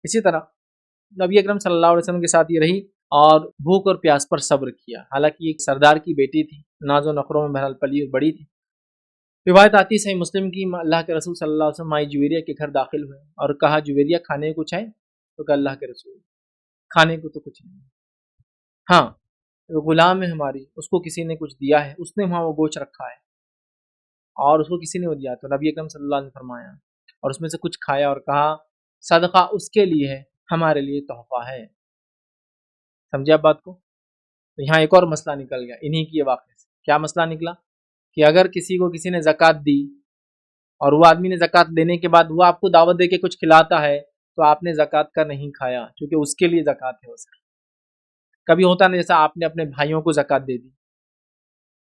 اسی طرح نبی اکرم صلی اللہ علیہ وسلم کے ساتھ یہ رہی اور بھوک اور پیاس پر صبر کیا، حالانکہ ایک سردار کی بیٹی تھی، ناز و نخروں میں بہرحال پلی اور بڑی تھی۔ روایت آتی صحیح مسلم کی، اللہ کے رسول صلی اللہ علیہ وسلم مائی جویریہ کے گھر داخل ہوئے اور کہا جویریہ کھانے کو کچھ ہے؟ تو کہا اللہ کے رسول کھانے کو تو کچھ نہیں، ہاں غلام ہے ہماری، اس کو کسی نے کچھ دیا ہے، اس نے وہاں وہ گوشت رکھا ہے اور اس کو کسی نے وہ دیا۔ تو نبی اکرم صلی اللہ علیہ وسلم نے فرمایا اور اس میں سے کچھ کھایا اور کہا صدقہ اس کے لیے ہے، ہمارے لیے تحفہ ہے۔ سمجھے آپ بات کو؟ تو یہاں ایک اور مسئلہ نکل گیا انہی کی واقعے سے۔ کیا مسئلہ نکلا کہ اگر کسی کو کسی نے زکوٰۃ دی اور وہ آدمی نے زکوٰۃ دینے کے بعد وہ آپ کو دعوت دے کے کچھ کھلاتا ہے تو آپ نے زکوٰۃ کا نہیں کھایا، کیونکہ اس کے لیے زکوٰۃ ہے اس کی۔ کبھی ہوتا نا جیسا آپ نے اپنے بھائیوں کو زکوٰۃ دے دی،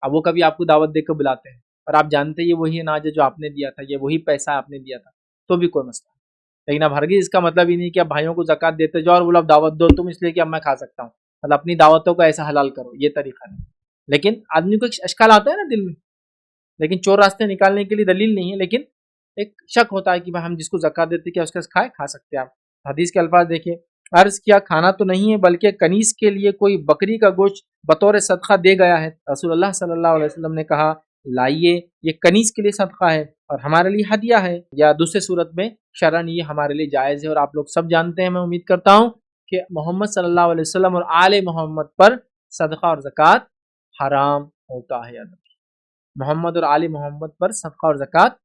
اب وہ کبھی آپ کو دعوت دے کے بلاتے ہیں اور آپ جانتے یہ وہی اناج ہے جو آپ نے دیا تھا، یہ وہی پیسہ آپ نے دیا تھا، تو بھی کوئی مسئلہ نہیں۔ لیکن اب ہرگز اس کا مطلب ہی نہیں کہ اب بھائیوں کو زکوٰۃ دیتے جاؤ اور بولو اب دعوت دو تم، اس لیے کہ اب میں کھا سکتا ہوں، مطلب اپنی دعوتوں کو ایسا حلال کرو، یہ طریقہ نہیں۔ لیکن آدمی کو ایک اشکال آتا ہے نا دل میں، لیکن چور راستے نکالنے کے لیے دلیل نہیں ہے، لیکن ایک شک ہوتا ہے کہ ہم جس کو زکوٰۃ دیتے کیا اس کے کھا سکتے ہیں آپ۔ حدیث کے الفاظ دیکھیے، عرض کیا کھانا تو نہیں ہے بلکہ کنیز کے لیے کوئی بکری کا گوشت بطور صدقہ دے گیا ہے۔ رسول اللہ صلی اللہ علیہ وسلم نے کہا لائیے، یہ کنیز کے لیے صدقہ ہے اور ہمارے لیے ہدیہ ہے، یا دوسرے صورت میں شرعاً یہ ہمارے لیے جائز ہے۔ اور آپ لوگ سب جانتے ہیں، میں امید کرتا ہوں کہ محمد صلی اللہ علیہ وسلم اور آل محمد پر صدقہ اور زکوٰۃ حرام ہوتا ہے۔ محمد اور آل محمد پر صدقہ اور زکوٰۃ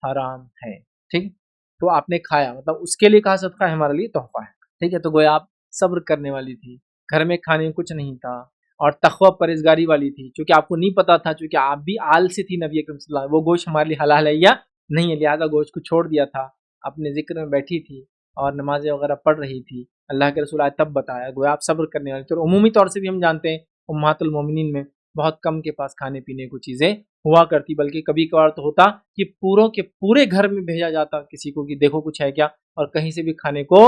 حرام ہے، ٹھیک؟ تو آپ نے کھایا، مطلب اس کے لیے کہا صدقہ ہے، ہمارے لیے تحفہ ہے، ٹھیک ہے؟ تو گویا آپ صبر کرنے والی تھی، گھر میں کھانے کچھ نہیں تھا اور تقوی پرہیزگاری والی تھی، چونکہ آپ کو نہیں پتا تھا، چونکہ آپ بھی آل سے تھی نبی اکرم صلی اللہ علیہ وسلم، وہ گوشت ہمارے لیے حلال ہے یا نہیں ہے، لہٰذا گوشت کو چھوڑ دیا تھا، اپنے ذکر میں بیٹھی تھی اور نمازیں وغیرہ پڑھ رہی تھی۔ اللہ کے رسول آئے تب بتایا، گویا آپ صبر کرنے والی تھی۔ اور عمومی طور سے بھی ہم جانتے ہیں امہات المومنین میں بہت کم کے پاس کھانے پینے کو چیزیں ہوا کرتی، بلکہ کبھی کبھار تو ہوتا کہ پوروں کے پورے گھر میں بھیجا جاتا کسی کو کہ دیکھو کچھ ہے کیا، اور کہیں سے بھی کھانے کو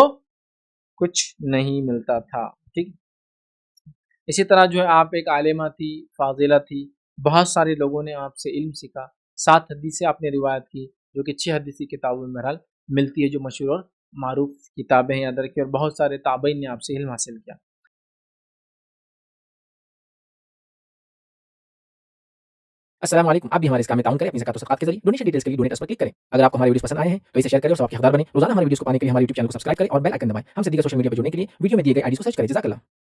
کچھ نہیں ملتا تھا، ٹھیک؟ اسی طرح جو ہے آپ ایک عالمہ تھی، فاضلہ تھی، بہت سارے لوگوں نے آپ سے علم سیکھا، 7 حدیثیں آپ نے روایت کی، جو کہ 6 حدیثی کتابوں میں بہرحال ملتی ہے، جو مشہور اور معروف کتابیں ہیں یاد رکھیں، اور بہت سارے تابعین نے آپ سے علم حاصل کیا۔ السلام علیکم، آپ بھی ہمارے اس کام میں تعاون کریں اپنی زکوٰۃ و صدقات کے ذریعے۔ ڈونیشن ڈیٹیلز کے لیے ڈونیٹ پر کلک کریں۔ اگر آپ کو ہمارے ویڈیوز پسند آئے ہیں تو اسے شیئر کریں اور ثواب کے حقدار بنیں۔ روزانہ ہمارے ویڈیوز کو پانے کے لیے ہمارے یوٹیوب چینل کو سبسکرائب کریں اور بیل آئکن دبائیں۔ ہم سے دیگر سوشل میڈیا پر جڑنے کے لیے ویڈیو میں دیے گئے آئی ڈی کو سرچ کریں۔ جزاک اللہ۔